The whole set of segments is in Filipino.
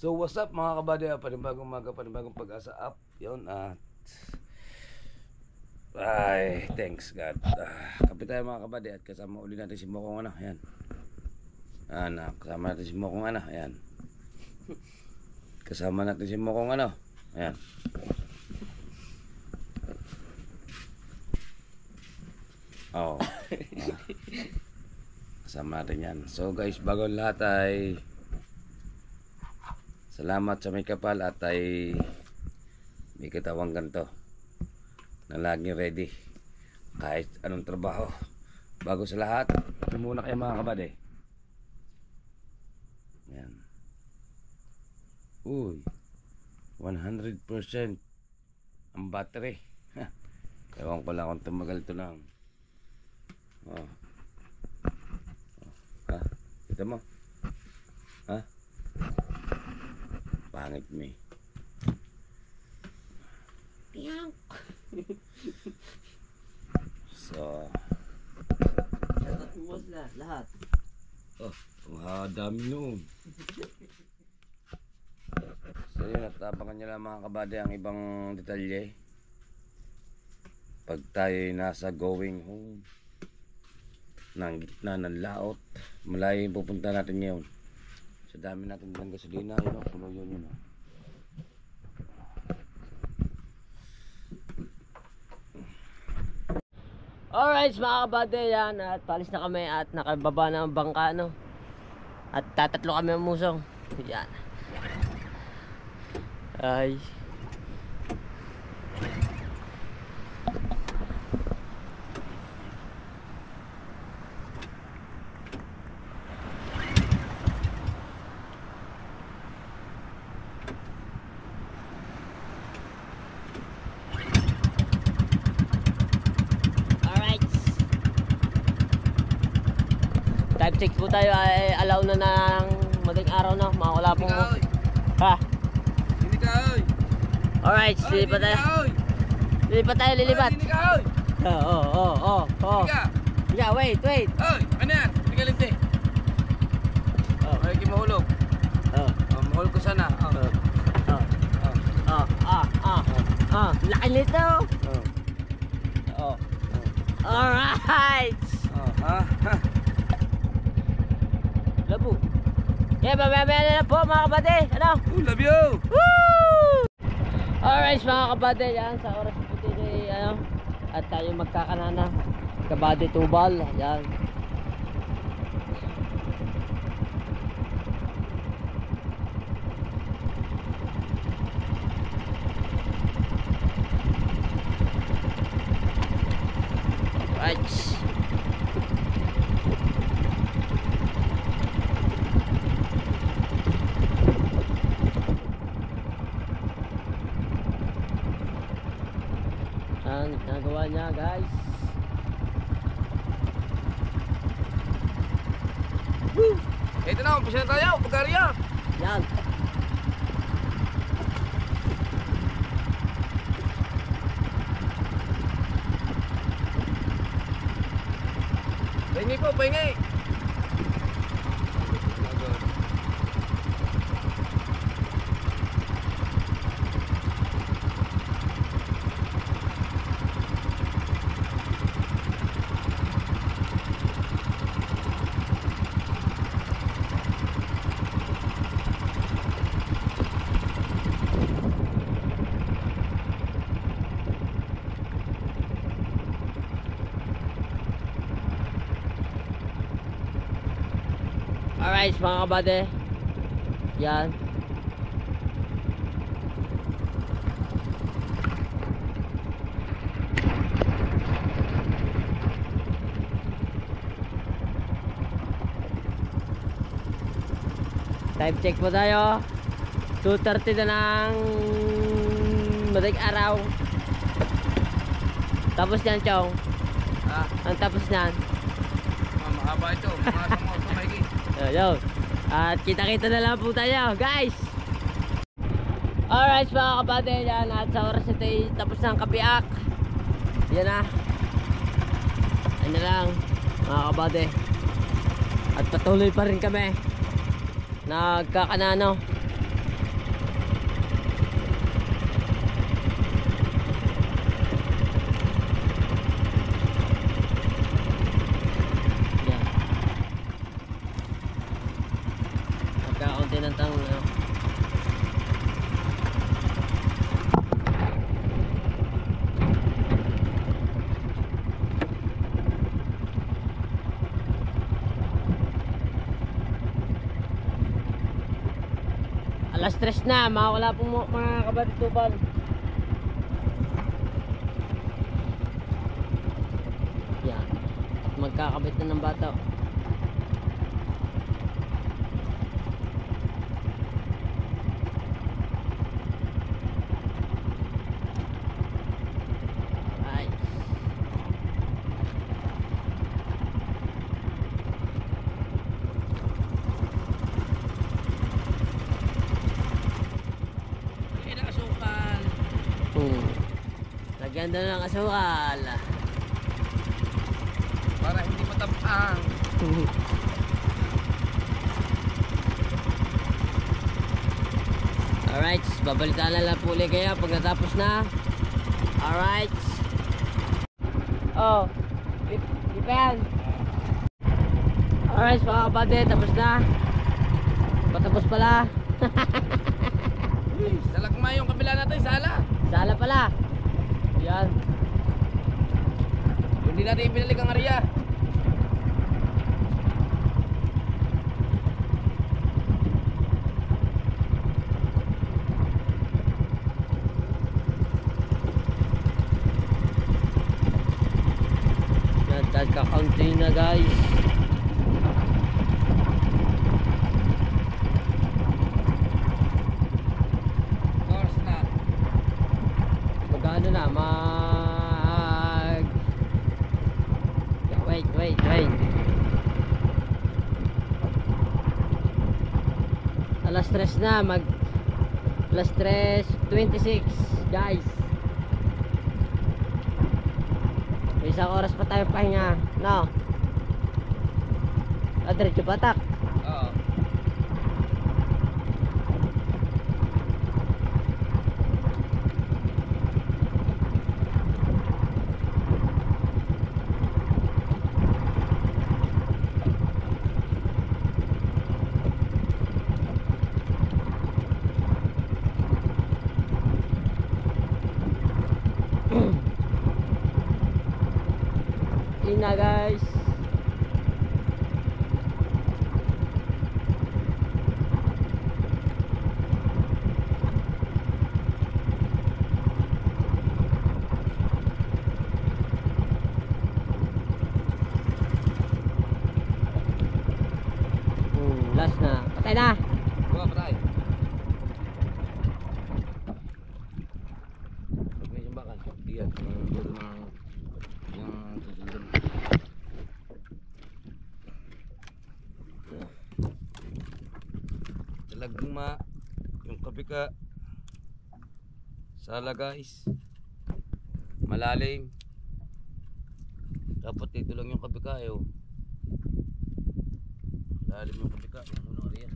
So what's up mga kabady, panibagong umaga, panibagong pag-asa up. Yun at ay thanks God. Kapit tayo mga kabady at kasama uli natin si Mokong ano. Yan. Kasama natin si Mokong ano. Yan. Kasama natin si Mokong ano. Ayan. Oh. Kasama natin yan. So guys, bago lahat ay salamat sa may kapal at ay may katawang ganito na laging ready kahit anong trabaho. Bago sa lahat, ito muna kayo mga kabady. Ayan. Uy, 100% ang battery. Ewan ko lang kung tumagal ito lang. Oh. Ha? Kita mo? Ha? Pangit mo eh. So lahat. oh, dami nun. So yun, at abangan nyo lang mga kabady ang ibang detalye pag tayo nasa going home ng gitna ng laot. Malayo yung pupunta natin ngayon. Sa dami natin ng gasolina, yun o, puno yun o. Alright mga kabady, yan at palis na kami at nakababa na ang bangka no. At tatatlo kami ang musong. Yan. Ay. Time check po tayo ay allow na ng madaling araw na, mga wala pong ha? Hindi ka oy! Alright, lilipat tayo. Lilipat. Hindi ka oy! Oh. Yeah, wait. Oy! Ano yan? Hindi ka linti. Ay, kimahulog. Mahulog ko sana. Laki nito. Alright. Labo. Yeah, babaya na po mga kabady. Ano? Love you! Woo! Alright mga kabady, yan sa oras po dito ano, at tayo magkakanana kabady tubal. Yan. Right. Ang nagawa niya guys. Woo! Ito na, umpisa na tayo, pagkarya. Yan. Pahingi po, pahingi. Alright mga kabady. Yan. Time check po tayo. 2:30 na ng madaling araw. Tapos yan chong. Ang tapos yan. Mahaba ito, mga mo sa maigi. Yo. At kita-kita na lang po tayo guys. Alright mga kabady, yan at sa oras ito ay tapos ng kapiak. Yan na. Ano lang mga kabady. At patuloy pa rin kami nagkakanano Alas 3 na, makakala po mga kabady tubal. Yan. Magkakabit na ng bata. Lagyan doon ng asukal Para hindi matapang. Alright, babalitaan na lang po ulit kayo pag natapos na. Alright. Oh, di pa yan. Alright mga kabady, tapos na. Patapos pala. Salakma yung kabila natin, sala. Sala pala. Yan. Hindi natin ibinalik ang area. Yan, kakaunti na guys. Course na. Magkano na? Wait. Alas 3 na, alas 3:26 guys. May isang oras pa tayo pahinga, no? Diretso patak. Oo. Na guys. Last na. Patay na. Buka, patay. May sumbakan. Diyan. Yung susunod. Talagma. Yung kabika. Sala guys. Malalim. Dapat dito lang yung kabika eh. Oh. Malalim yung kabika. Yung unang area.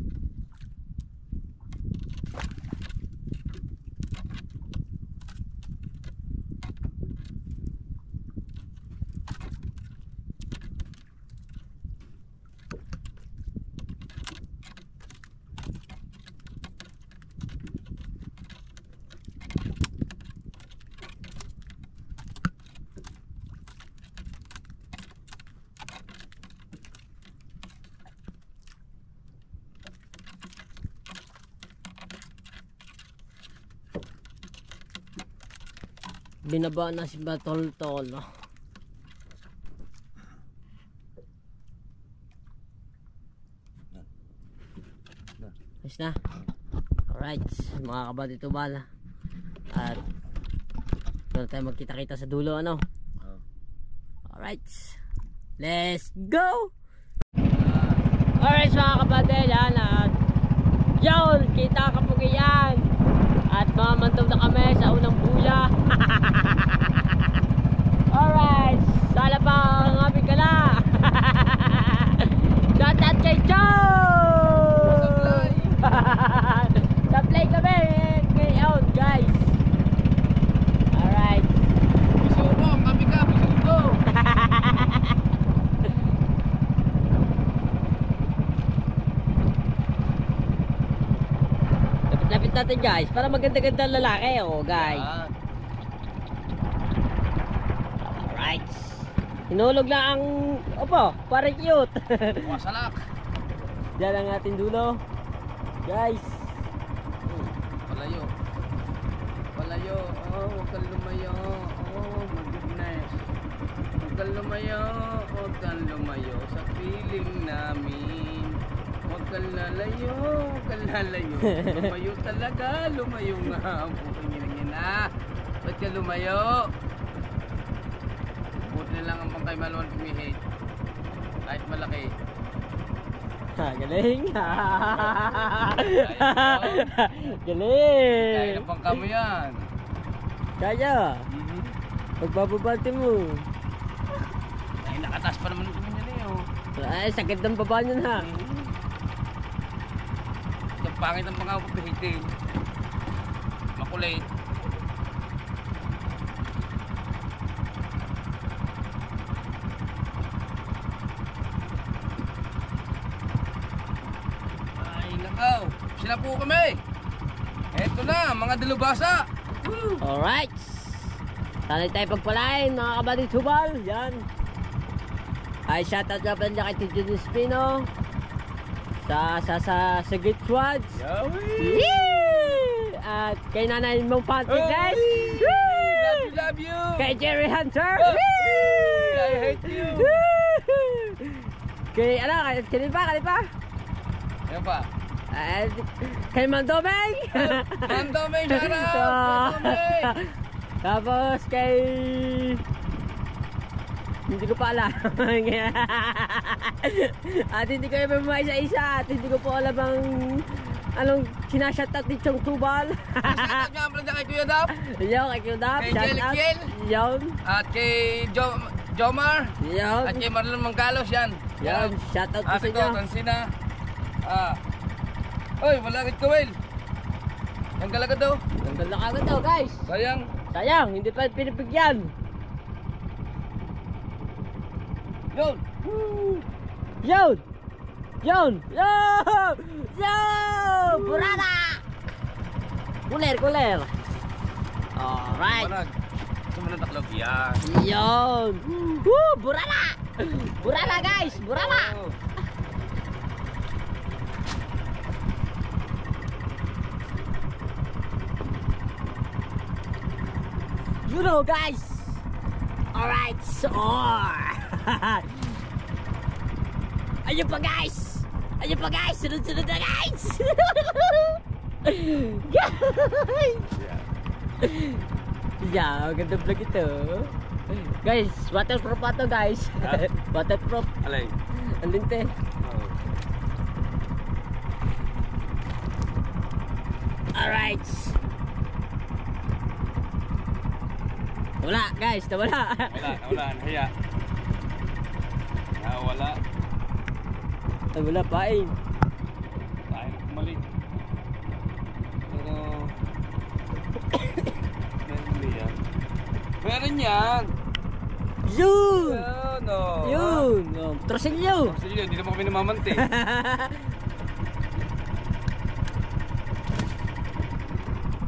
Binaba na si Batol-tol. Ayos na. Alright, mga kabady tubal. At doon tayo magkita-kita sa dulo, ano? Alright, let's go! Alright mga kabady, yan. At yun, kita ka po yan. At mamantog na kami sa unang buya. Alright, sala pa ang aming gala. Shout out kay Joe! Supply kami ngayon guys. Alright. Bisugo, kami ka, bisugo. Lapit natin guys, para maganda-ganda lalaki guys. Alright. Hinulog lang ang para cute. Wasalak. Diyan ang ating dulo. Guys. kang lumayo, huwag kang lumayo sa piling namin. Huwag kang lalayo, huwag kang lalayo. Lumayo talaga, lumayo nga. Putang ina niya na. Ba't ka lumayo? Buti na lang ang pangkay maluwan pumihit. Kahit malaki. Ha, galing. Kaya Galing. ng pangka mo yan. Kaya. Pagbababante mo. Ay, nakataas pa naman ito niya na yun. Ay, sakit ng baba niya na. Ang pangit ang pangka mo pihitin. Makulit. Ay, nakaw. Sila po kami. Eto na, mga dilubasa. Woo! Alright. Sanay tayo pagpalain, mga kabading tubal. Yan. Ay, shoutout nga pala dyan kay Tito Spino. Sa Good Swads. Yowie! Yee! At kay Nanay Mong Panty guys. Love you, love you. Kay Jerry Hunter. Oh, Yee! I hate you. Kay, kanil pa? Ayan pa. At kay Mandomeng. Mandomeng, shout out! Mandomeng! Tapos kay... Hindi ko pa alam. At hindi ko even isa-isa. At hindi ko po alam ang... Anong sinashoutout ni Chong Tubal. Shoutout nga pala dyan kay Kuya Dap. Yo, kay Kudap. Kay Jelikiel. Yon. At kay Jomar. Yon. At kay Marlon Manggalos yan. Yon. Shoutout po sa Ate ko, inyo. Tansina. Oy, wala kay Kawel. Ang galaga daw. Ganda na kagad daw guys. Sayang. Sayang, hindi pa pinipigyan. Yun. Yon! Yon! Yon! Yon! Burana! Kuler! Alright! Manag. Sumunod taklog. Yan. Yon! Woo! Burana! Burana guys! Burana! Oh. You know guys! Alright! So... Ayun pa guys! Ayun pa guys! Sunod-sunod na guys! Guys! Yeah, magandang vlog ito. Guys, waterproof pa to guys. Ha? Waterproof. Alay. Ang linte. Oh. Alright. Wala guys, nawala. Nawala. Nahiya. Nawala. Nawala pa eh. Tayo na kumalit. Pero... Meron yan. Meron yan. Yun! Yun o. Yun! Oh, Trosilyo! Sige, hindi naman kami namamante.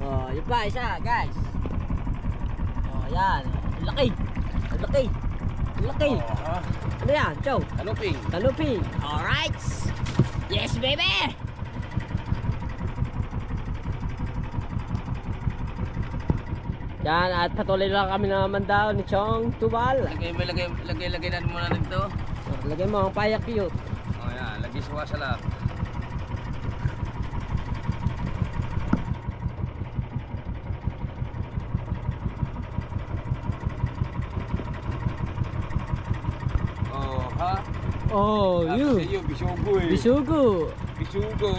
Oh, yun pa, isa guys. Oh, yan. Ang laki! Ang laki! Ang laki! Oh, ha? Ano yan? Chow! Ano, Ping? Taluping! Alright! Yes, baby! Yan, at patuloy lang kami na mandaw ni Chong Tubal. Lagay na muna nito. Lagay mo ang payak cute. Oh, yan. Lagay sa wasalap. Oh, ha? Oh, Sabi you! sa iyo, bisugo eh. Bisugo! Bisugo.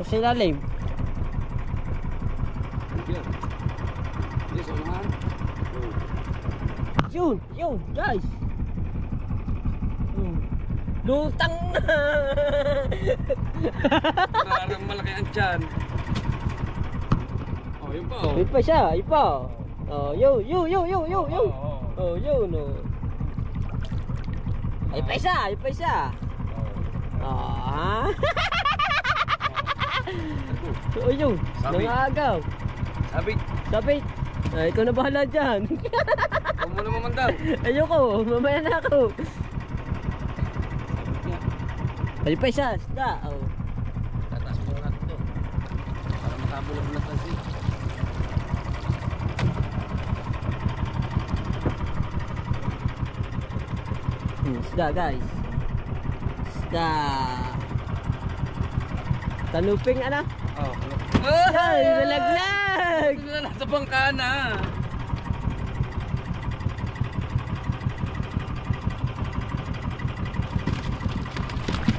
Sa ilalim. Yan. Yes, unahan. Yun! Yun! Guys! Lutang na! Parang malaki ang tiyan. Oh, yun pa. Yun pa siya! Yun pa! Oh, yun! Yun! Yun! Yun! Yun! Yun! Oh, Oh, yun! Oh. Ay pa isa! Ay pa isa! Ah! Oh, yun! Sabit. Nangagaw! Sabit. Sabit! Ay, ikaw na bahala dyan! Huwag mo naman daw. Ayoko! Mamaya na ako! Sabit niya. Pwede pa isa, isda. Oh. Tataas mo natin ito. Para makabulag na tansi. Isda guys. Isda. Tanuping ano? Oh, Ay, nalaglag! ito na nasa bangka na.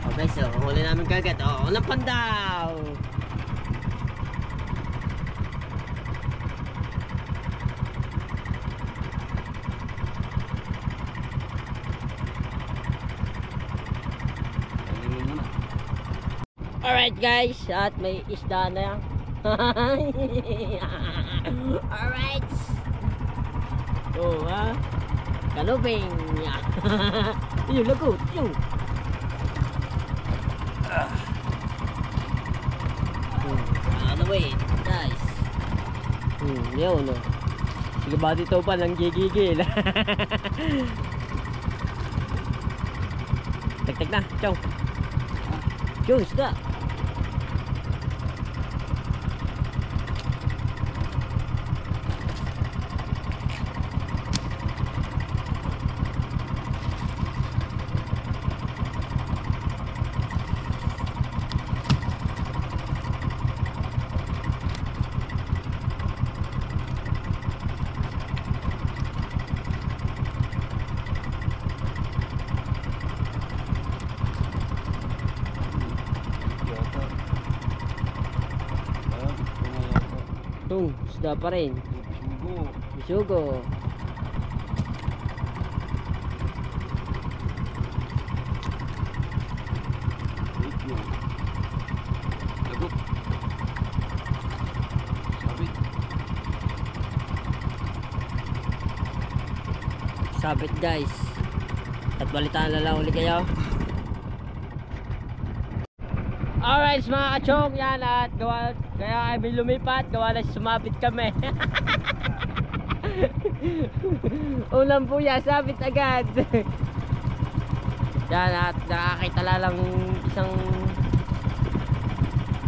Okay, so huli namin kagad. Oh, unang pandaw! Alright guys, at may isda na yan. Alright. Oh ha. Kalubing. Yun, lagot. Yun. On the way, guys. Yun no. Sige ba dito pa lang gigigil. Tag na, chow. Chow, isda. Tung, isda pa rin. Bisugo. Lagot. Sabit. Sabit guys. At balitaan na lang ulit kayo. Alright mga kachong, yan at gawa, kaya kami lumipat, gawa na sumabit kami. Unang buya, sabit agad. Yan at nakakita lang isang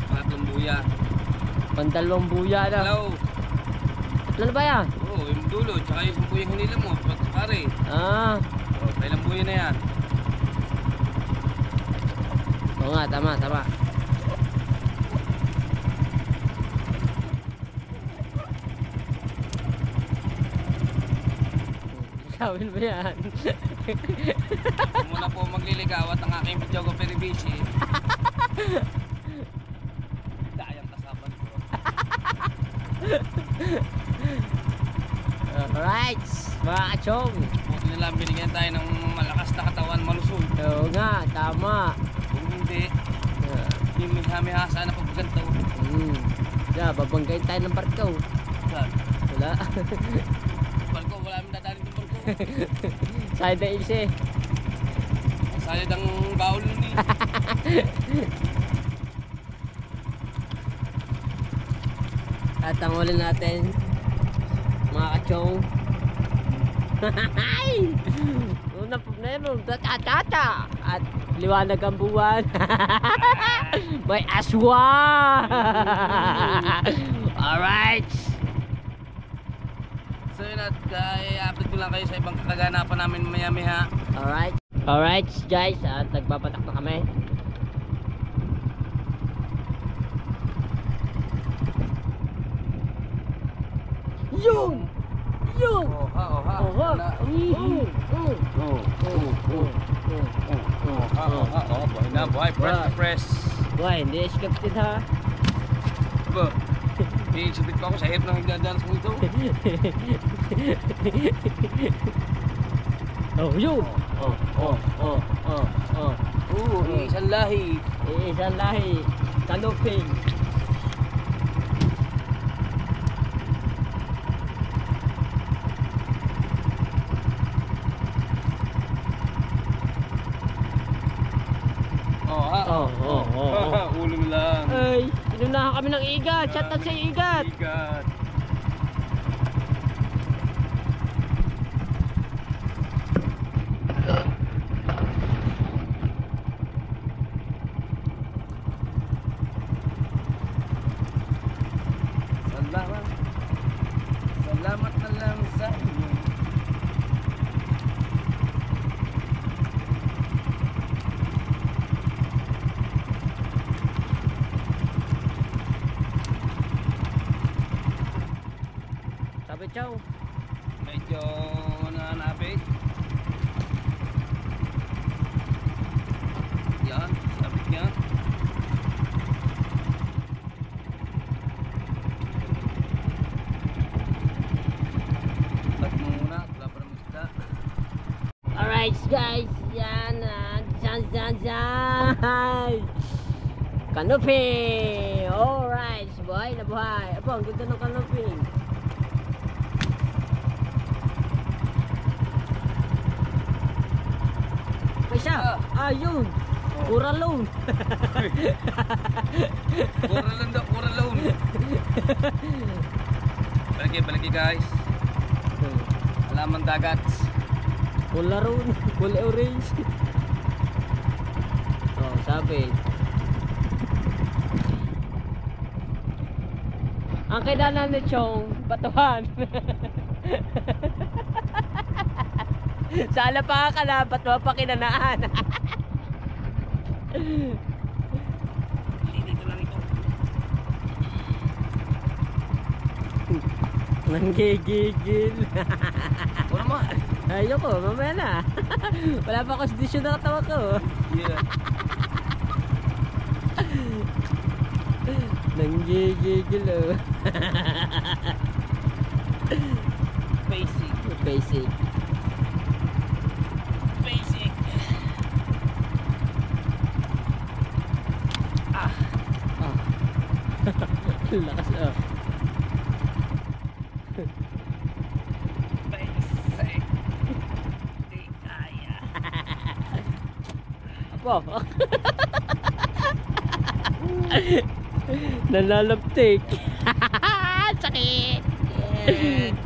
Patlong buya. pandalawang buya na. Hello. Tatlo na ba yan? Oo, yung dulo. Tsaka yung buyang hinila mo. Pare. Ah, Oh, kailang buya na yan. oo nga, tama, tama. Sabihin mo yan. Muna po magliligaw at ang aking Jogo Peribici. Dayang kasaban ko. Alright, mga kachong. Buti nila binigyan tayo ng malakas na katawan, malusog. Oo nga, tama. Kung hindi, yung miha-mihasa na pagganto. Yeah, babanggain tayo ng barko. Saan? Wala. Barko, wala namin dadalhin ng barko. Side na ilse. Sayad ang baul nun eh. At ang huli natin, mga kachong. Una po na yun, tata. At liwanag ang buwan. May aswang. Alright. So yun at i-update ko lang kayo sa ibang kaganapan namin maya-maya. Alright. Alright guys, at nagpapatak na kami. Yung! Yung! Oha, oha. Oha! Oha, oha. Buhay na, buhay. Press to press. Why, hindi scripted ha? Ba? I-exhibit pa ako sa hirap ng nagdadalas mo ito. Oh, yun! Isang lahi. Isang lahi. Kanuping. Ulo lang. Ay, inunahan kami ng igat. Shout out sa igat. Igat. Chow? Medyo nananapit. Yan, sabit niya. Tat mo muna, wala pa naman isda. Alright guys, yan. Dyan. Kanopi! Alright, buhay na buhay. Aba, ang ganda ng kanopi. May siya. Ayun. Pura loan. Pura loan. Balaki guys. Halaman dagat. Pula loan. Pula orange. Oh, sabi. Ang kailangan ni Chong, batuhan. Sala pa ka na, ba't mo pa kinanaan? Dito lang ito. Nanggigigil. Pura mo. Ayoko, mamaya na. Wala pa kondisyon na katawa ko. Yeah. Nanggigigil oh. Basic. Basic. Ah. Lakas oh. Basic. Di kaya. Apo. Nalalaptik. Sakit. Yeah.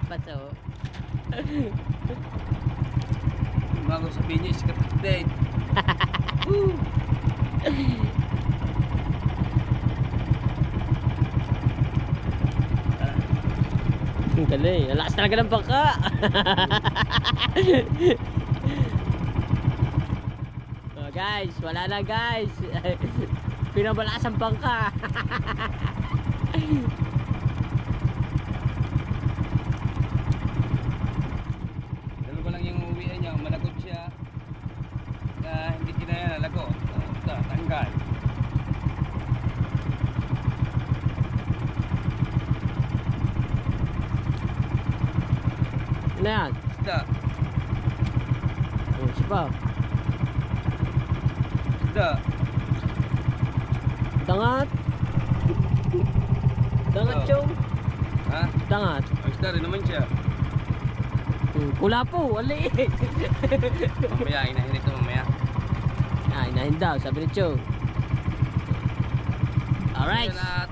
Paso. Bago sabihin niya, sikat update. Ang galing. Ang lakas talaga ng bangka. Oh, guys, wala na guys. Pinabalakas ang bangka. Dalawa lang yung uwian niya, malagot siya. Hindi kinaya na lagot. Tanggal. Ano yan? Isda. Oh, sipa. Isda. Dangat. Dangat, Oh. Chong. Ha? Dangat. Isda rin naman siya. Kulapo, wali. Mamaya, inahin ito mamaya. Ay, inahin daw, sabi ni Chong. Alright. Ayan at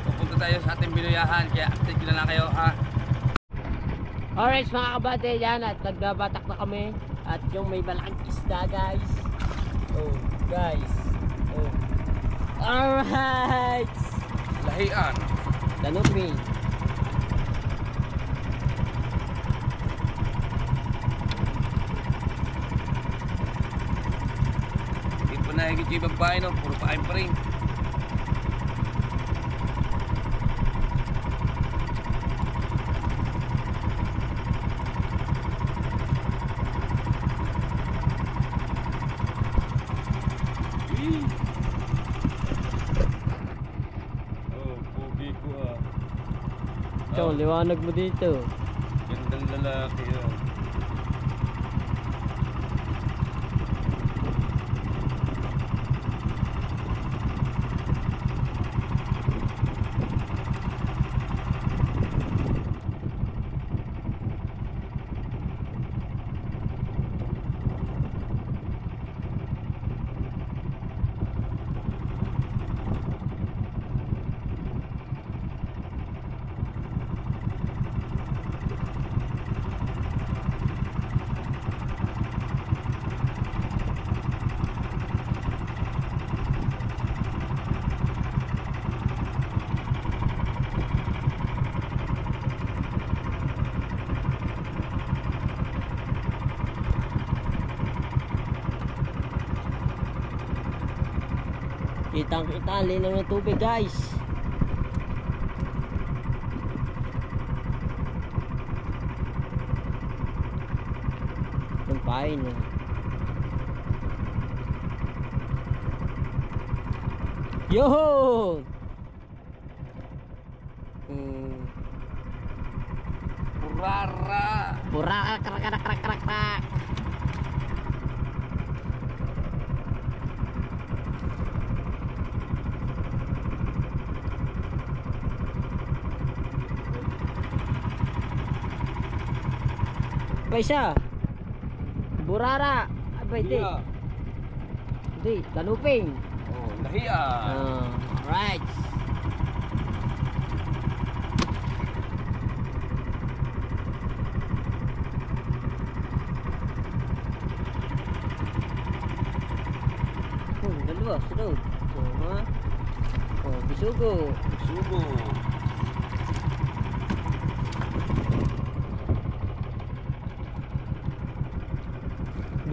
pupunta tayo sa ating binuyahan. Kaya update ko na lang kayo ha. Alright mga kabate, yan at nagbabatak na kami. At yung may malaking isda guys. Oh guys. Oh. Alright. Lahian. Kanopi. Hindi pa nahigit yung ibang bahay no. Puro pain pa rin. Oh, pogi ko ah. Chong, liwanag mo dito. Gandang lalaki ah. Kitang kita, linaw ng tubig guys. Fine. Yo! Rara. Pura krak krak krak krak krak. Pa isa. Burara. Aba hindi. Iya. Hindi, kanuping. Oh, lahiya. Alright. Oh, dalawa, sunod. Oh, ha? Oh, bisugo. Subo.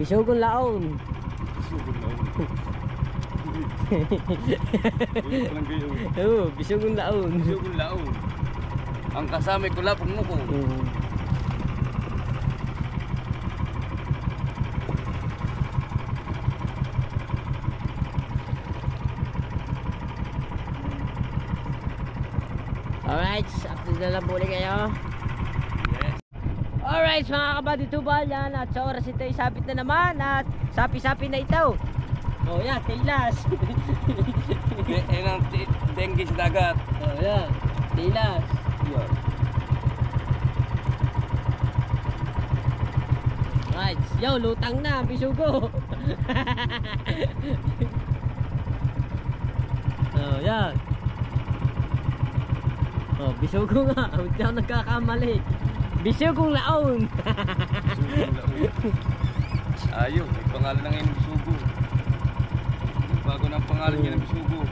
Bisugong laon. Subo na. Ulit lang kayo. Oh, bisugong laon. Subo laon. Ang kasama ko lapong mo ko. Alright, update na lang muli kayo. Yes. Alright mga kabady tubal yan. At sa oras ito isabit na naman. At sapi-sapi na ito. Oh yan, tilas. Yan ang dengue sa dagat. Oh yan, tilas. Yan. Right, yo, lutang na, bisugo. Oh yan. Oh, bisugo nga. Hindi ako nagkakamali. Bisugong laon. Subo laon. Ayaw, may pangalan na ngayon ng subo. Bago ng pangalan niya ng subo.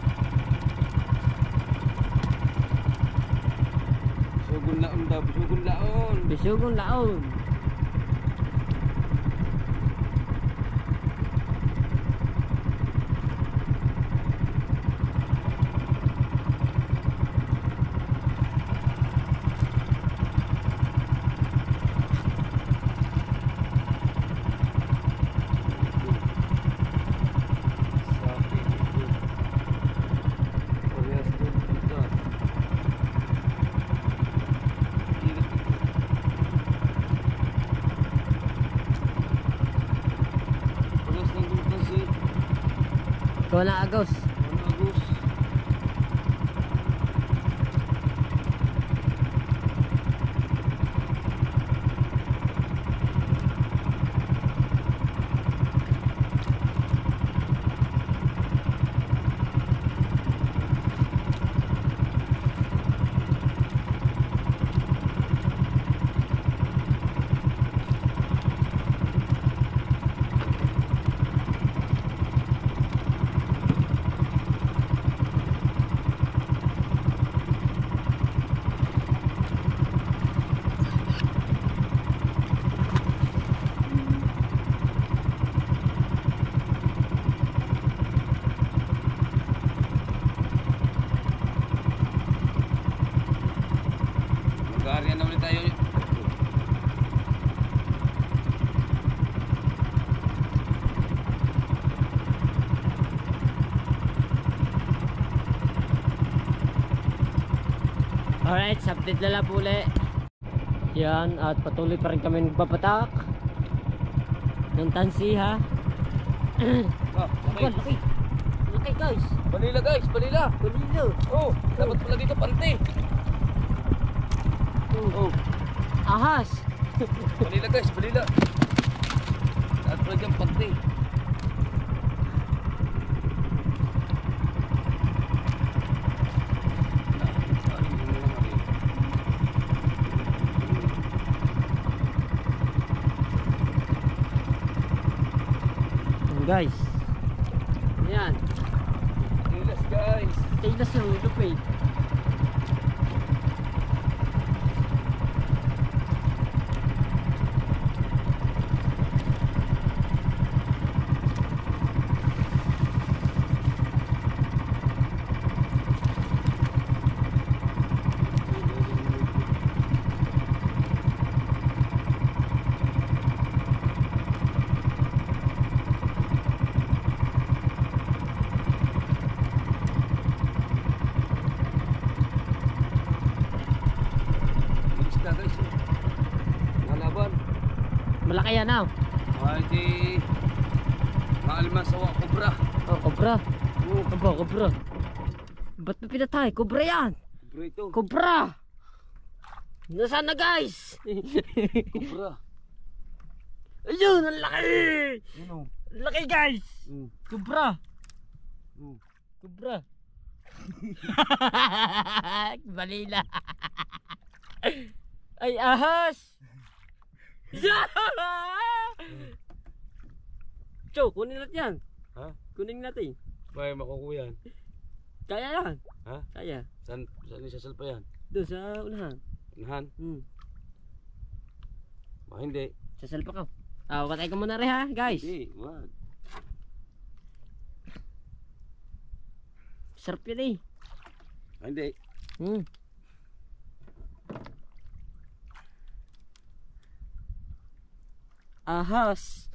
Sugon laon daw, sugon laon. Bisugong laon. Sabi ito. Parehas doon dito. Parehas lang doon kasi. Ikaw na agos. Ano Agus? Mag-aarya na ulit tayo. Alright, update na lang uli. Yan, at patuloy pa rin kami nagbabatak ng tansiha. Ah, okay. Laki. Laki guys. Balila guys, balila. Balilo. Oh, dapat palagi ka pante. Oh, Ahas. balila guys, balila. Dapat palagi kang pante. Guys. Yan. Tilas guys. Tilas yung lupit. Malaki yan ah. Ay, di... Maalimasawa, kubra. Oh, kobra. Aba, kobra. Ba't mo pinatay? Kobra yan. Kubra ito. Kobra! Nasaan na guys? Kubra. Ayun, ang laki! Ano? Ang laki guys! Kobra! Mm. Kobra! Balila! Ay, ahas! Yeah! Chow, kunin natin yan. Ha? Kunin natin. May makukuyan. Kaya yan. Ha? Kaya. Saan isasal pa yan? Doon sa unahan. Unahan? Hmm. Hindi. Sasalpa ka. Ah, patay ka muna rin ha, guys. Hindi, wag. Sarap yun eh. Hindi. Hmm. Ahas.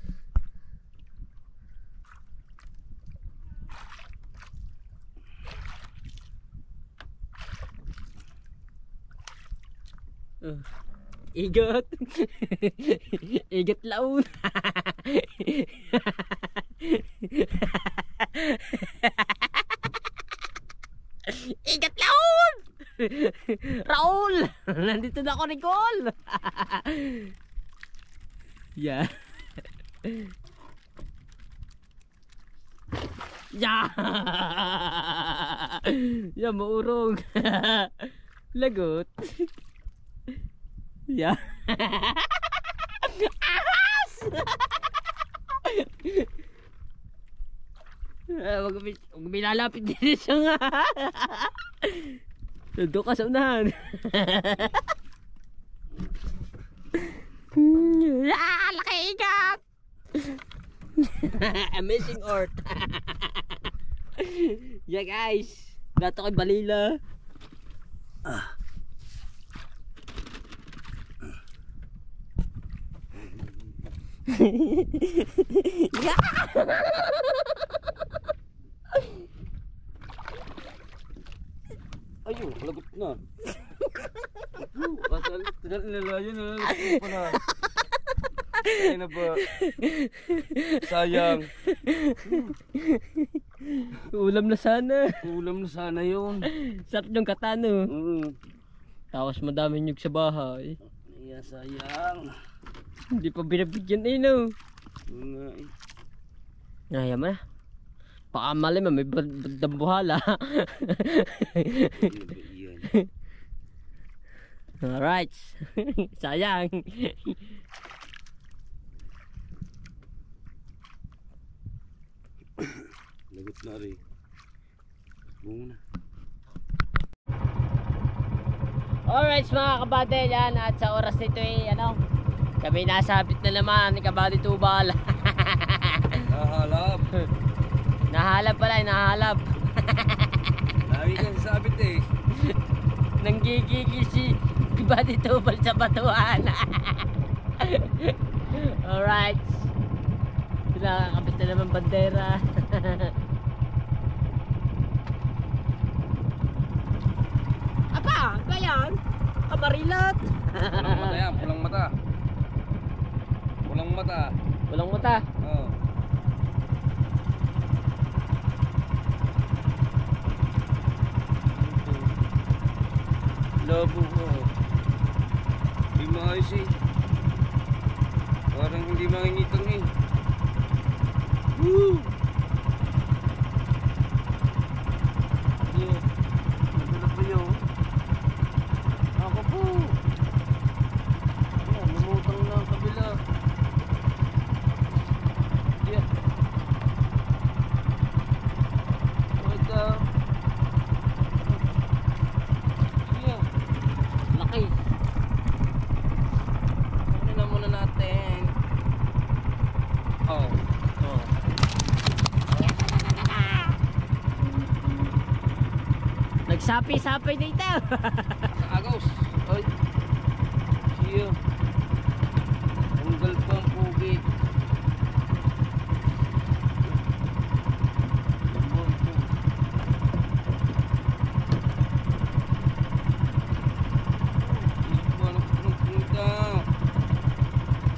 Igot. Igot laun. Igot laun. Raul, nandito na ako, Nicole. Yeah. Yeah. Yeah, maurong. Lagot. Yeah. Ahas! Wag milalapit din siya nga. Doon ka sa unahan. Laki ikat! Amazing Earth. Yeah guys, nato ko'y balila. Yeah! Ayun, lagot na. Tagal nila yun. Lagot na. Ay na ba? Sayang. Ulam na sana. Ulam na sana yun. Sarap ng katano. Mm. Tapos madami nyug sa bahay. Iya, sayang. Hindi pa binabigyan eh no. Nga eh. Ngaya mo na. Baka mali mo, may dambuhala. Ano ba iyan? Alright. Sayang. Lagot na rin. Muna. Alright mga kabate, yan. At sa oras nito eh, ano, kami nasabit na naman ni Kabady Tubal. Nahalap. Nahalap pala, nahalap. Lagi kang sabit eh. Nanggigigil si Kabady Tubal sa batuan. Alright. Nakakabit na naman bandera. Apa, ba yan? Amarilat. Pulang mata yan, pulang mata. Pulang mata. Walang mata. Oo. Labo ko. Hindi maayos eh. Parang hindi makingitang eh. Woo! Yeah. Nagulat ba yun? Ako po. Ayan, lumutang na ang kabila. Yeah. Wait up. Yeah. Laki. Kunin na muna natin. Oh. Oh. Nagsapi-sapi dito. Agos. Ay. Siya. Tanggal pa ang pugi.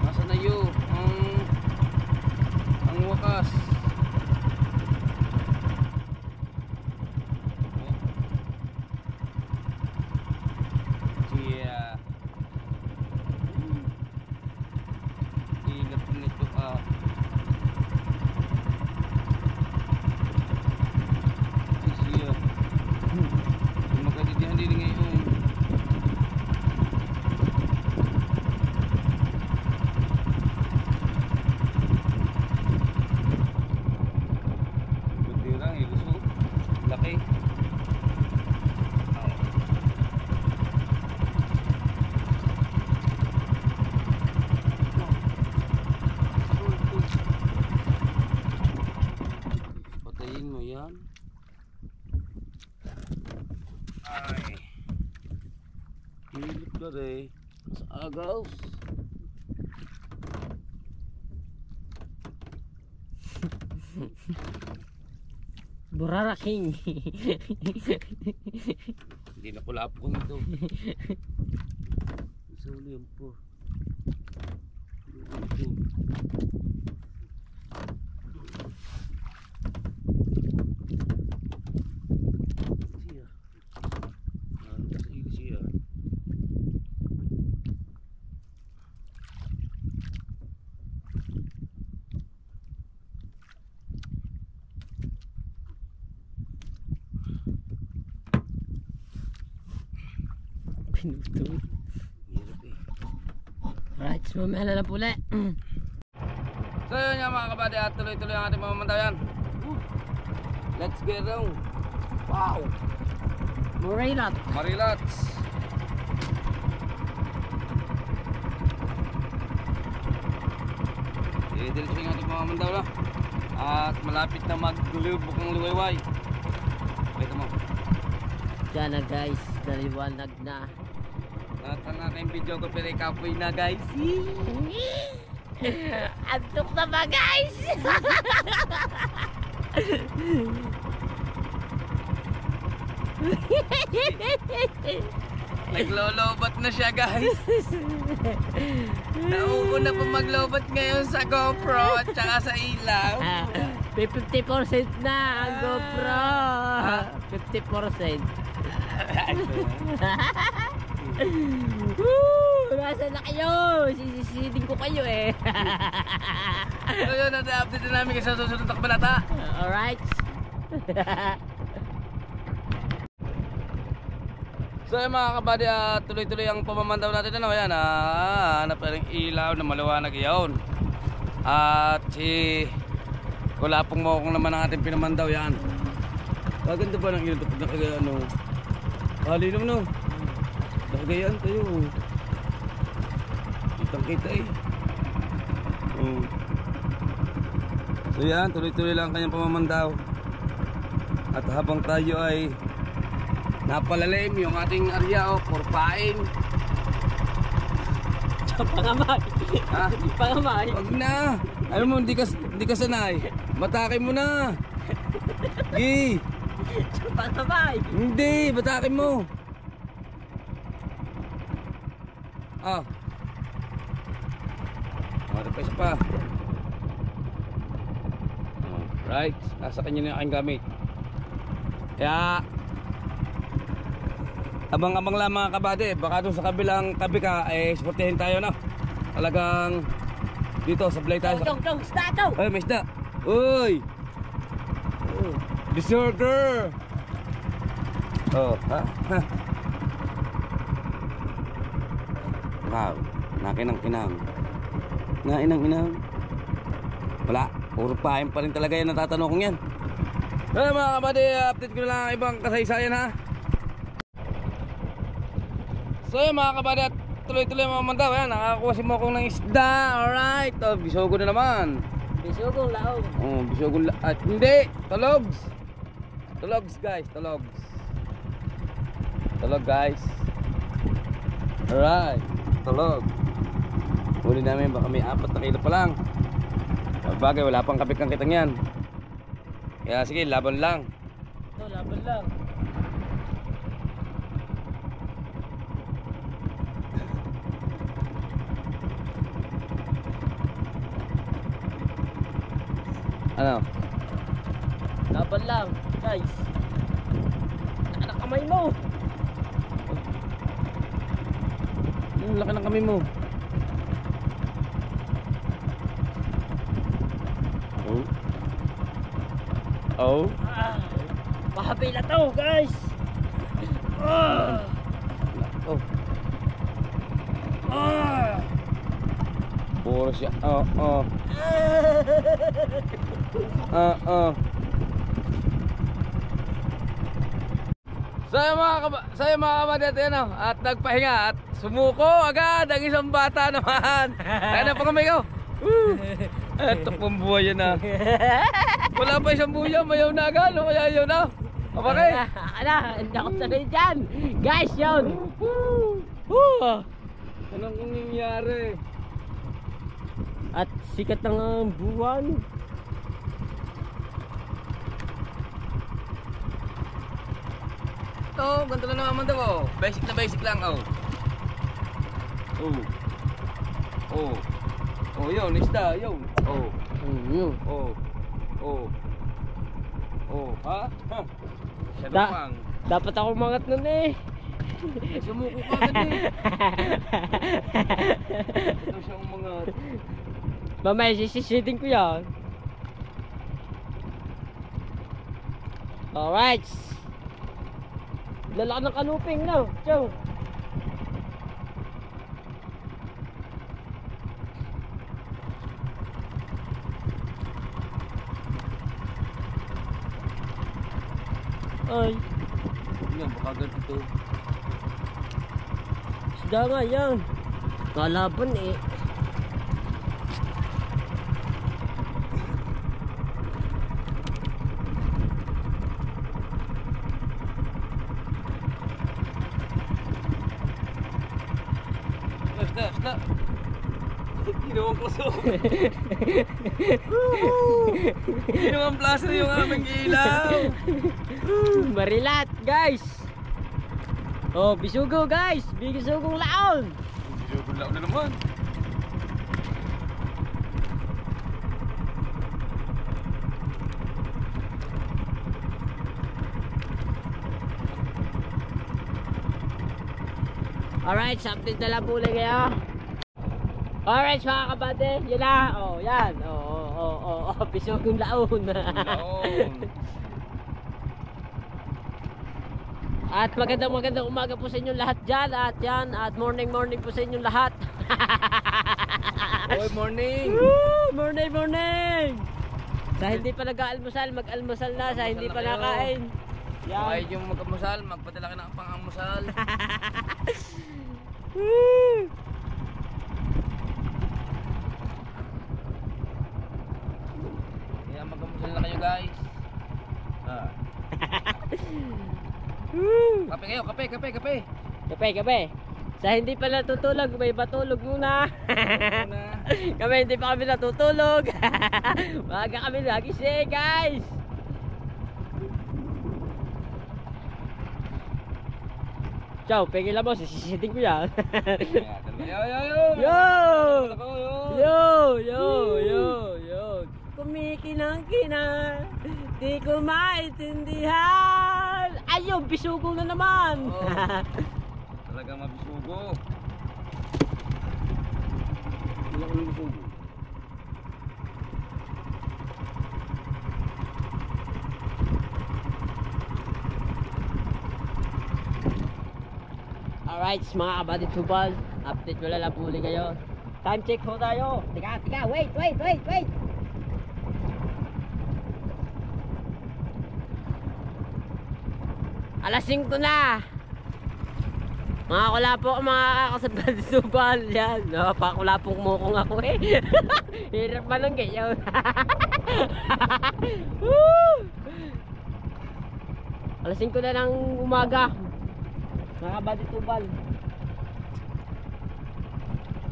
Nasaan na yun? Hilip ka rin. Sa agaws. Burara King. Hindi na pula po nito. Isuli yan po. Siya. Ano sa ili siya? Pinutol. Hirap eh. Alright, mamaya na lang pula. So yun nga mga kabady at tuloy-tuloy ang ating mamamantayan. Let's get down. Wow! Marilat. Marilats! Diretso yung ating mamamantaw na. At malapit na maglubok ang luwayway. Pakita mo. Diyan na guys, naliwanag na. Natang aking video ko pero ikapoy na guys. Antok na ba guys? Naglolobat na siya guys. Nauuna pa maglobat ngayon sa GoPro at saka sa ilaw. 50% na ang GoPro. 50%. Woo! Nasa na kayo? Sisisiding ko kayo eh. So yun, na-update na namin sa susunod na kabanata. Alright. So yun mga kabady, tuloy-tuloy ang pamamandaw natin. Ano yan, hanap na rin ilaw na maliwanag iyon. At si Kulapong Mokong naman ang ating pinamandaw yan. Kaganda ba ng ilaw tapos nakagaya ano? Kali naman no. Nakagayaan tayo. Kitang kita eh. So yan, tuloy-tuloy lang kanyang pamamandaw. At habang tayo ay napalalim yung ating area o porpain. Pangamay. Ha? Pangamay. Wag na. Alam mo, hindi ka sanay. Batakin mo na. Gi. Pangamay. Hindi, batakin mo. Ah. Ano pa isa pa. Right. Nasa kanya na yung aking gamit. Kaya abang-abang lang mga kabady, baka doon sa kabilang tabi ka eh sportihin tayo na. Talagang dito sablay tayo sa... Dong, start. Ay, may isda. Uy. Disorder. Oh, ha? Wow, nakinang-kinang. Nainang-inang. Wala, puro pain pa rin talaga yan natatanong kong yan. Hey mga kabady, update ko na lang ang ibang kasaysayan ha. So yun mga kabady, at tuloy-tuloy mga mandaw. Ayan, nakakuha si Mokong ng isda. Alright, oh, bisogo na naman. Bisugong laog. Oh, bisogo at hindi, talogs. Talogs guys, talogs. Talog guys. Alright, talog. Huli namin, baka may 4 na kilo pa lang. Bagay, wala pang kapit kang kitang yan. Kaya sige, laban lang. Ito, laban lang. Ano? Laban lang, guys. Nakakamay mo. Ang laki ng kamay mo. Oh. Oh. Mahabi na to, guys. Oh. Puro siya. Oh. Sa'yo mga kabadete, ano, at nagpahinga at sumuko agad ang isang bata naman. Kaya na pangamay ko. Eto pong buhay yan na. Wala pa isang buya, mayaw na agad. O kaya yun na. O bakit? Ala, hindi ako sanay dyan. Guys, yun. ah. Anong nangyayari? At sikat ng buwan. Ito, ganito na naman daw oh. Basic na basic lang oh. Oh. Oh. Oh, yun, isda, yun. Oh. Yun. Oh. Oh. Oh, ha? Ha? Siya Da- pang. Dapat ako umangat nun eh. Sumuko ka agad eh. Ito siya umangat. Mamaya sisisitin ko yan. Alright. Lalaki ng kanuping no. Chow. Ay, Yan, baka ganito. isda nga yan. Kalaban eh. Isda. Ginawang puso. Ginawang plaster yung aming ilaw. Marilat guys. Oh, bisugo guys. Bisugong laon. Ginawang laon na naman. Alright, update na lang po ulit kayo. Alright mga kabate, yun na. Oh, yan. Pisugong laon. Laon. At magandang umaga po sa inyong lahat dyan. At yan, at morning po sa inyong lahat. Oy, morning. Woo! Morning! Sa hindi pa nag-aalmusal, mag-almusal na. Sa hindi pa Almusal na kayo. nakain. Kaya Yan. yung magkamusal, magpadala ka ng pang-amusal. Woo! Kaya magkamusal na kayo guys. Ah. Woo! Kape kayo, kape. Kape. Sa hindi pa natutulog, may batulog muna. Una. Kami hindi pa kami natutulog. Maaga kami nagising guys. Ciao, pengila mo, sisisitin ko yan. Yo. Kumikinang-kinang, di ko maintindihan. Ayun, bisugo na naman. Oo. Talagang mabisugo. Ilang ulang bisugo? Alright, mga kabady tubal, update ko lang po ulit kayo. Time check ho tayo. Tika, wait. Alas 5 na. Mga kulapo, mga kasabady tubal. Yan, pakulapong mukong ako eh. Hirap ba nang ganyan? Alas 5 na ng umaga. Mga kabady tubal,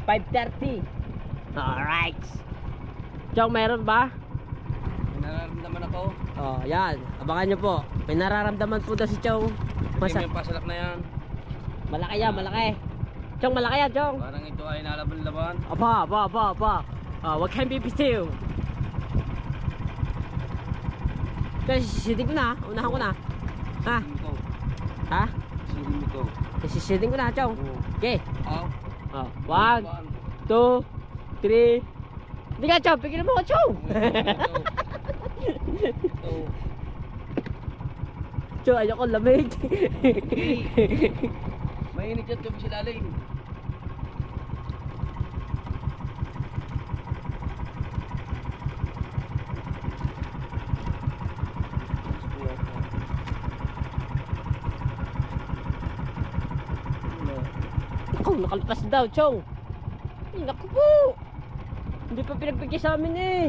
5:30. Alright. Chong, meron ba? May nararamdaman ako. Oh, yan. Abangan nyo po. May nararamdaman po daw si Chong. Hindi may pasalak na yan. Malaki yan, malaki. Chong, malaki yan, Chong. Parang ito ay nalaban-laban. Apa. Wag kayong bibitiw. Kasi sisiting ko na. Unahan ko na. Ha? Ito. Ha? Sinin mo to. Sisiting ko na, Chong. Oo. Okay. Aw. Oh, 1, 2, 3. Hindi ka, Chong. Pigilan mo ko, Chong. Ito. Chong, ayoko lamig. Mainit yan kami sila lalim. Ako, nakalpas daw, Chong. Ay, naku po. Hindi pa pinagbigay sa amin eh.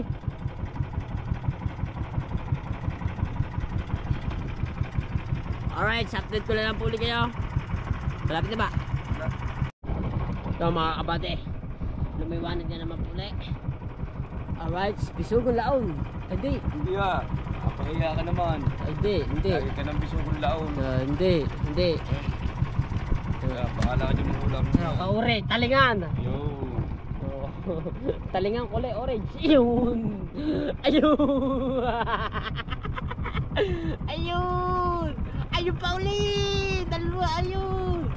Alright, update ko lang po ulit kayo. Malapit na ba? So mga kabate, lumiwanag na naman puli. Alright, Bisugon Laon. Hindi. Hindi ah. Kapahiya ka naman. Hindi. Lagi ka ng Bisugon Laon. Hindi. Kaya bahala ka dyan mga ulam. Kaure, talingan. Yo. Talingan kulay orange. Ayun. Ayun pa ulit. Dalawa, ayun.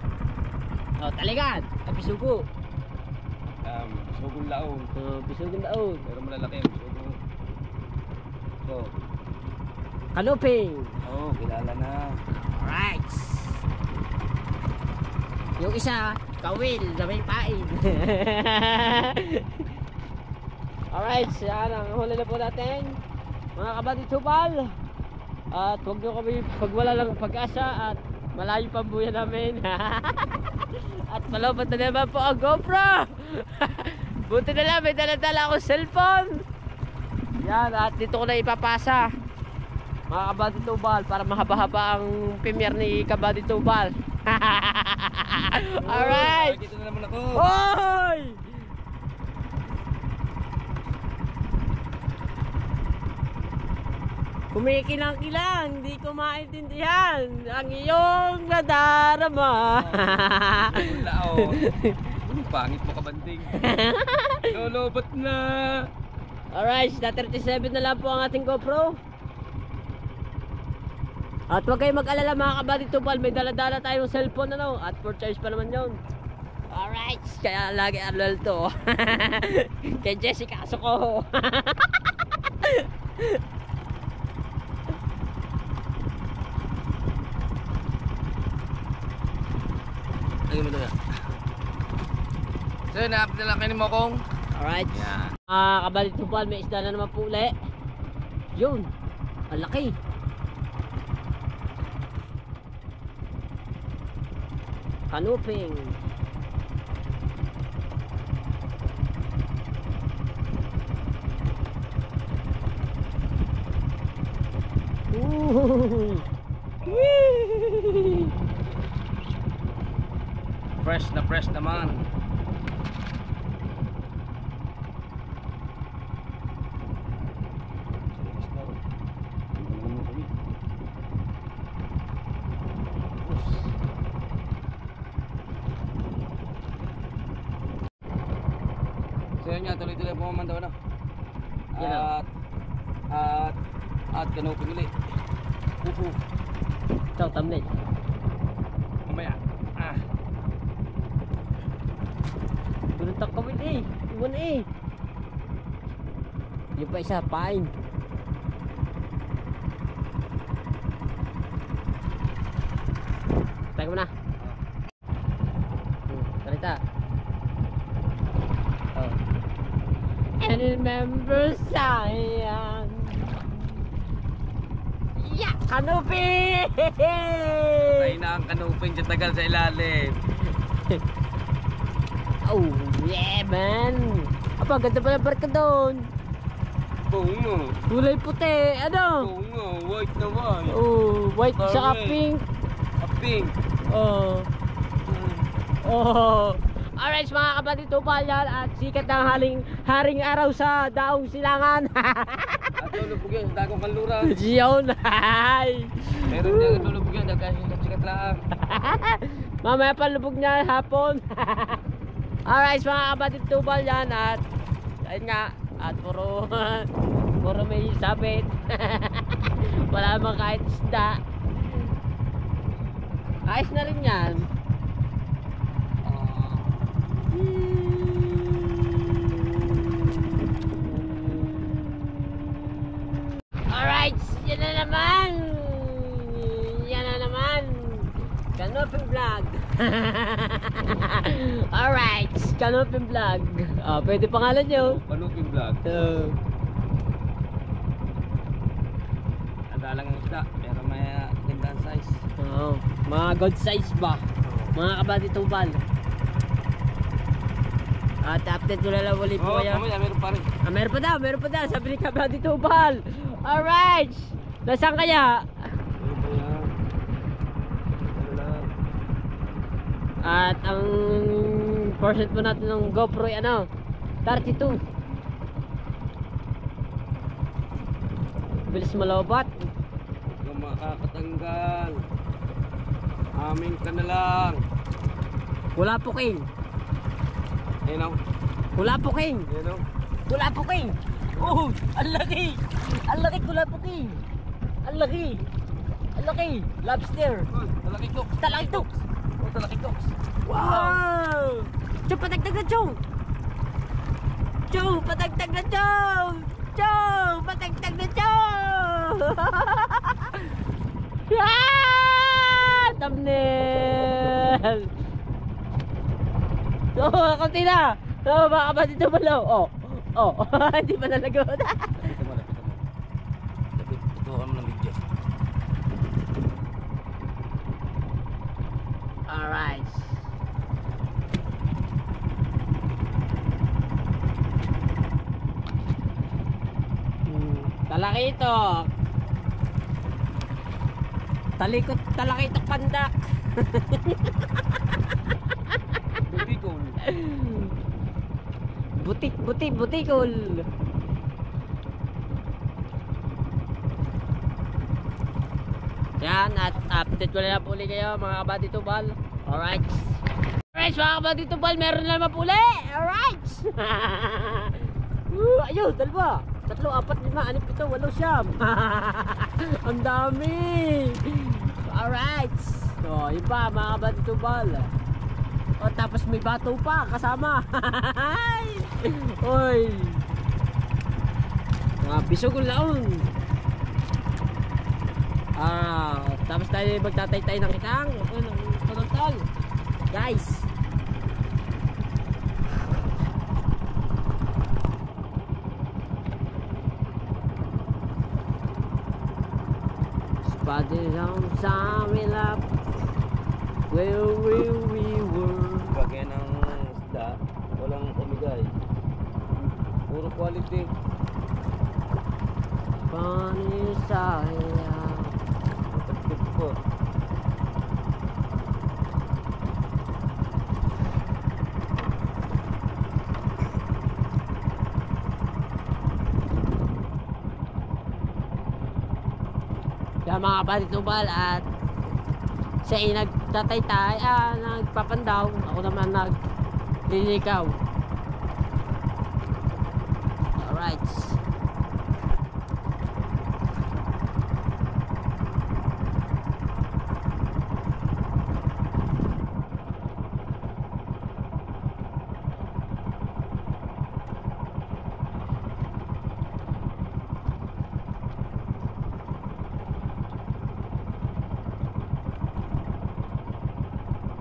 Oh, talingan. Bisugo. Bisugon Laon. Bisugon Laon. Pero malalaki ang Bisugon. So. Kanuping. Oo, kilala na. Alright. Yung isa, kawil na may pain. Alright, yan ang huli na po natin. Mga kabady tupal. At huwag nyo kami pagwala lang pag-asa at malayo pa ang buya namin. At malapad na naman po ang GoPro. Buti na lang, may dala-dala akong cellphone. Yan, at dito ko na ipapasa. Mga kabady tubal para mahaba-haba ang premiere ni kabady tubal. Alright. Dito na naman ako. Hoy! Kumikilang-kilang, hindi ko maintindihan ang iyong nadarama. Bisugon Laon. Pangit mo kabanding. Lolobot na. Alright, na 37 na lang po ang ating GoPro. At huwag kayong mag-alala mga kabady tupal, may dala-dala tayong cellphone ano, at for charge pa naman yun. Alright, kaya lagi alal to. Kay Jessica Soko. Ayun mo doon. So, na-update lang kayo ni Mokong. Alright. Yan. Kabady tupal, may isda na naman po uli. Yun, ang laki. Kanuping. Ooh. Whee! Fresh naman. So yun nga, tuloy-tuloy pumaman daw na. Yan At kanuping ulit. Ito, thumbnail. Mamaya. Buluntak kawil eh. Iwan eh. Yung pa isa, pain. Teka mo na. Salita. Oh. And remember sayang. Yeah! Kanupi! Tayo na ang kanuping dyan tagal sa ilalim. Oh, yeah man! Aba, ganda pala barka doon. Oo nga. Kulay puti, ano? Oo nga, white na white. Oh, white Correct. saka pink. A pink. Oh. Oh. Alright mga kapatid, tupal yan at sikat ng haring araw sa daong silangan. At lulubog yan sa dagong kanlura. Yun. Hi. Meron niya lulubog yan, sikat lang. Mamaya pa lubog niya hapon. Alright mga kapatid, tupal yan at ayun nga, at puro may sabit. Wala namang kahit isda. Ayos na rin yan. Alright, yan na naman. Kanuping vlog. Alright, Kanuping vlog. Pwede pangalan nyo. Kanuping vlog. Adalang ang isda, pero may gandang size. Mga god size ba? Mga kabady tubal. At update ko na lang ulit po kayo. Mamaya meron pa rin. Meron pa daw. Sabi ni kabady tubal. Alright, nasaan kaya? At ang for 1% po natin ng GoPro ano 32. Bilis malobot. Huwag kang makakatanggal. Amin ka na lang. Wala po king. Ayun o. Wala po king. Ayun o. Wala po king. Oh, ang laki. Ang laki wala po king. Ang laki. Ang laki. Lobster. Talaki ko. Talaki to. Oh, talaki ko. Wow! Chong, patagtag na Chong! Chong, patagtag na Chong! Chong, patagtag na Chong! Ah! Thumbnail! Oh, konti na! Oh, baka ba dito malaw? Oh, oh, hindi pa nalagot. Lapit mo, lapit mo. Lapit, tutukan mo ng video. Alright. Talaki ito. Talikot, talaki ito pandak. Bibigol. Butikol. Yan, at update ko na po ulit kayo mga kabady tubal. Alright. Alright mga kabady tubal, meron na naman po ulit. Alright. Ayun, dalawa. 3, 4, 5, 6, 7, 8, 9. Ang dami. Alright. So, yun pa mga kabady tubal. O, tapos may bato pa kasama. Oy. Mga bisugol laon. Tapos tayo magtatay-tay ng kitang. Ng panantol. Guys. Spotted on some lap where we were. Bagay ng isda, walang kumigay. Puro quality. Funny side. Matagpit po. Kaya mga kapatid tubal at siya ay nagtatay-tay, nagpapandaw. Ako naman naglilikaw. Alright.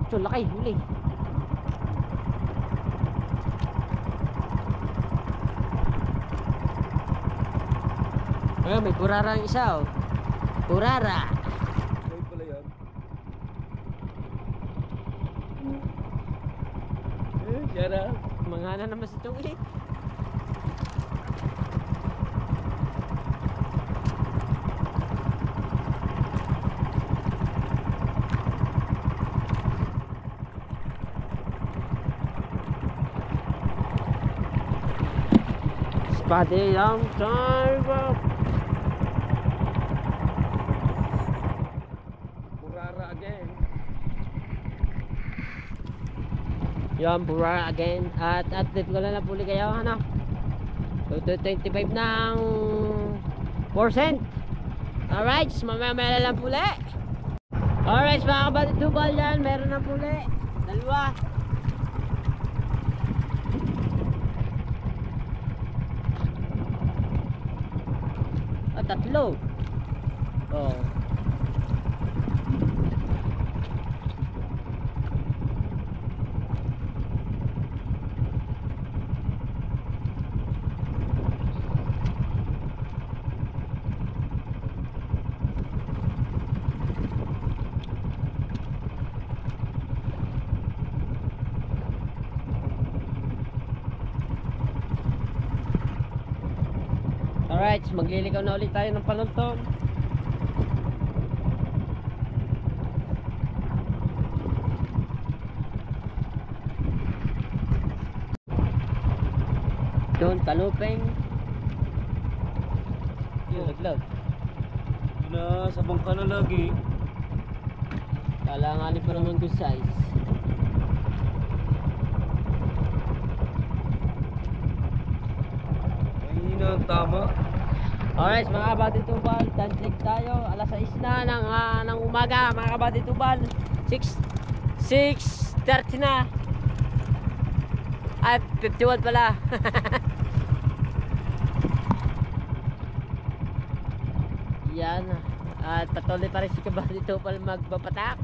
Ito, laki, huli. Ayun, may purara ang isa, oh. Purara. Ay pala yan. Shara. Mga na naman sa itong ulit. Spotted on time. Purara again. Yan, pura again. At update ko na puli kayo, ano? 25 ng %. Alright, mamaya na lang puli. Alright, mga kapatid tubal yan. Meron ng puli. 2. At 3. Oh. Alright, maglilikaw na ulit tayo ng panunton. Doon, kaluping. Yun, naglag. Na, sa bangka na lagi. Kalanganin pa naman good size. Mahina ang tama. Alright mga kabady tubal, time check tayo. Alas 6 na ng umaga mga kabady tubal. 6:30 na. Ay, 51 pala. Yan. At patuloy pa rin si kabady tubal magpapatak.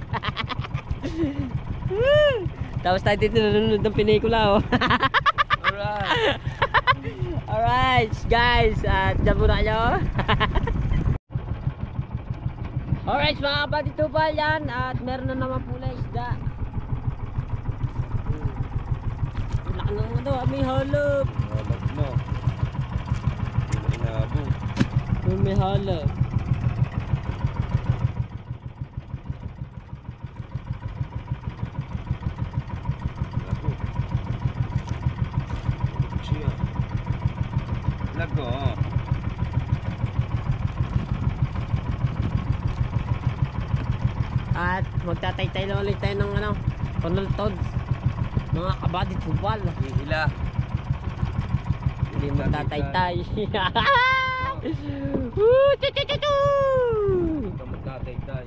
Tapos tayo dito nanonood ng pelikula, oh. Alright. Alright guys, at dyan muna kayo. Alright mga kabady tubal, yan. At meron na naman pula isda. Laki ng ano, may halog. Halog mo. Hindi mo inabot. May halog. Lago. Siya. Lago. At magtatay-tay na ulit tayo ng ano, panultod. Mga kabady tubal. Hihila. Hindi magtatay-tay. Woo! Ito magtatay-tay.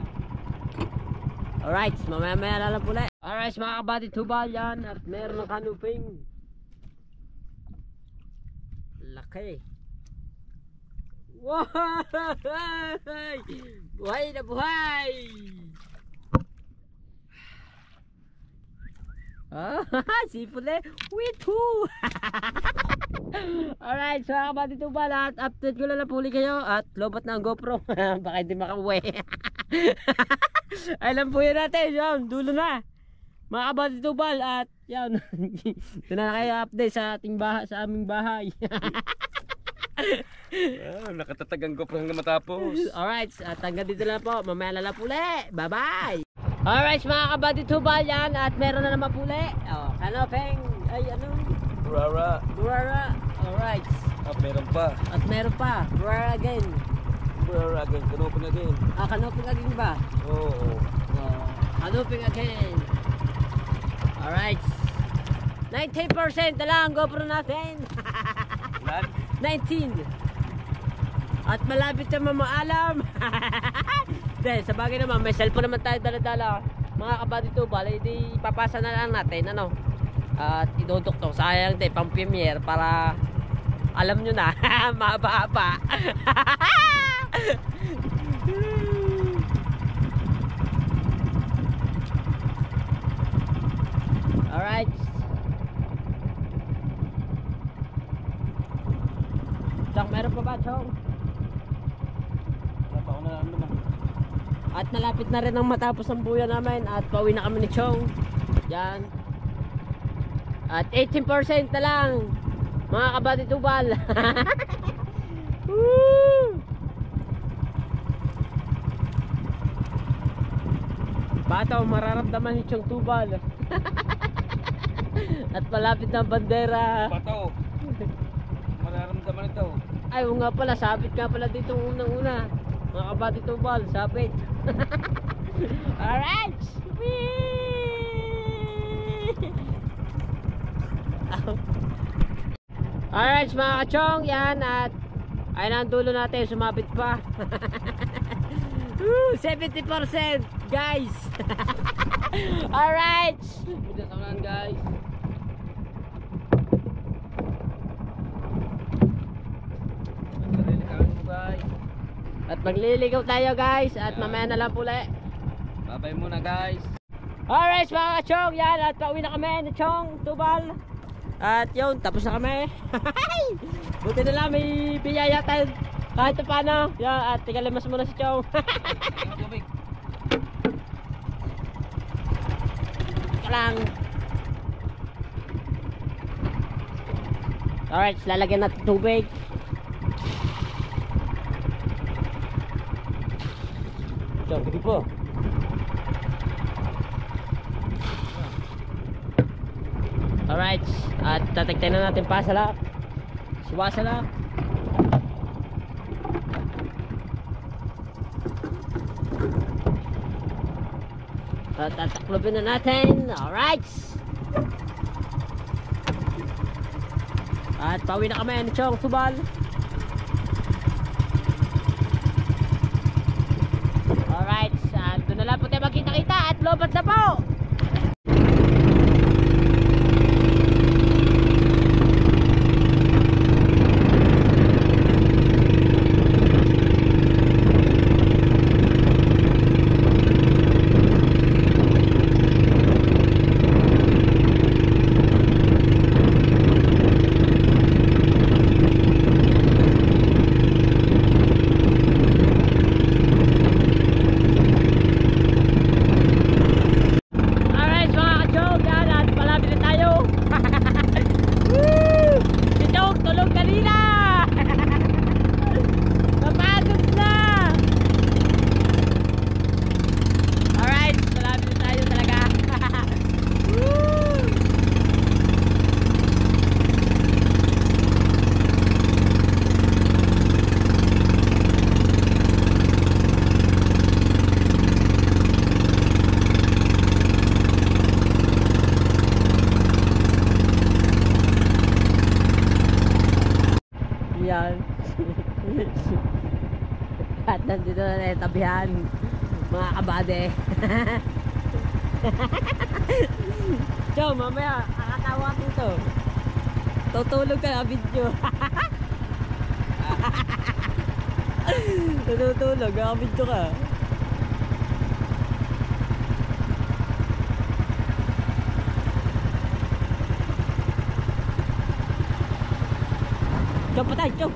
Alright, mamaya-maya na lang pula. Alright mga kabady tubal, yan. At meron ng kanuping. Laki. Buhay! Buhay na buhay! Ah, sipule. Witu! Alright, so mga kabady tubal, at update ko lang na puli kayo. At lobot na ang GoPro. Baka hindi makauwi. Alam po yun natin, yan, dulo na. Mga kabady tubal, at yan. Ito na kayo update sa ating bahay, sa aming bahay. Nakatatag ang GoPro hanggang matapos. Alright, at hanggang dito lang po. Mamaya na lang puli. Bye-bye! Alright mga kabady tubal, yan. At meron na naman puli. Oh, kanopeng. Ay, ano? Burara. Burara. Alright. Ah, meron pa. At meron pa. Burara again. Burara again. Kanopin again. Ah, kanopeng again ba? Oo. Oh, kanopeng again. Alright. 19% na lang GoPro natin. Ilan? 19. At malapit na mamaalam. Dahil sa bagay naman, may cellphone naman tayo dala-dala. Mga kabady tubal, hindi papasa na lang natin, ano. At iduduktok, sayang din, pang premiere para alam nyo na, mahaba-haba. Alright. Chong, meron pa ba, Chong? Wala pa ako na lang naman. At malapit na rin ang matapos ang buya namin. At pauwi na kami ni Chong. Yan. At 18% na lang, mga kabady tubal. Woo! Bataw, mararamdaman ni Chong tubal. At malapit na ang bandera. Pataw. Mararamdaman ito. Ay, oo nga pala, sabit nga pala dito unang-una. Mga kabady tubal, sabit. Alright! Alright mga kachong, yan. At ayun ang dulo natin, sumabit pa. 70% guys. Alright, bidas naman guys. At magliligaw tayo guys. At mamaya na lang pula. Babay muna guys. Alright mga kachong, yan. At pauwi na kami ni Chong tubal. At yun, tapos na kami. Buti na lang, may biyaya tayo kahit paano. Yan, at tikalimas muna si Chong. Ika lang. Alright, lalagyan natin tubig. Chong, hindi po. Alright, at tatagtay na natin pa sa lap. Subasa na. At tataklopin na natin. Alright. At pauwi na kami ni Chong Subal. Alright. At doon na lang po tayo magkita-kita. At lobat na po. At nandito na yung tabihan, mga kabade. Chow, mamaya kakatawa dito. Tutulog ka na video. Tutulog, nakabidyo ka. Chow, patay, Chow.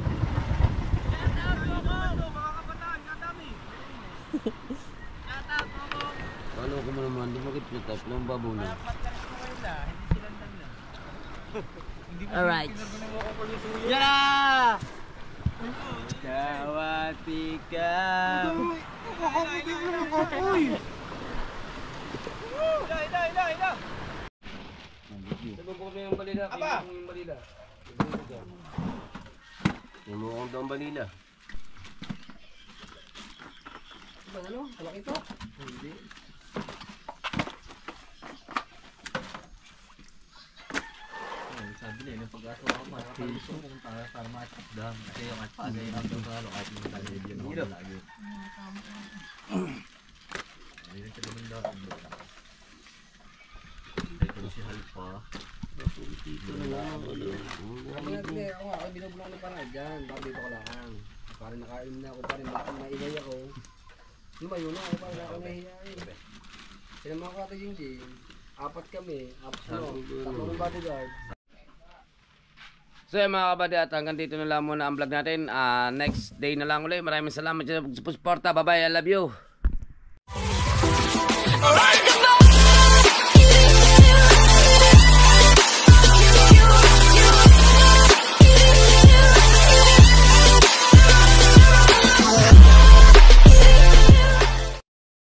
Paano ko mo naman, dumakit na type ng babo na. Alright. Yara! Kawati ka. Sabi ko yung balila. Aba! Yung balila. Yung daw ang balila. Ano? Malaki to? Hindi. Sabi nila, yung pag-aso ako, makakalisong kung para matap dam. Kasi yung at pagay ang tungkalo, kahit yung talib yun ako lagi. Hindi rin ka naman daw. Ito si Halpa. Dito na lang. Hindi, ako nga, binubulong na parang dyan. Baka dito ko lang. Parang nakain na ako, parang maingay ako. Lumayo na ako, parang ako nahihiyain. Sinama ko ata yung game. Apat kami. Tatlong bodyguard. So yun mga kabady, at hanggang dito na lang muna ang vlog natin. Next day na lang ulit. Maraming salamat sa suporta. Bye bye, I love you.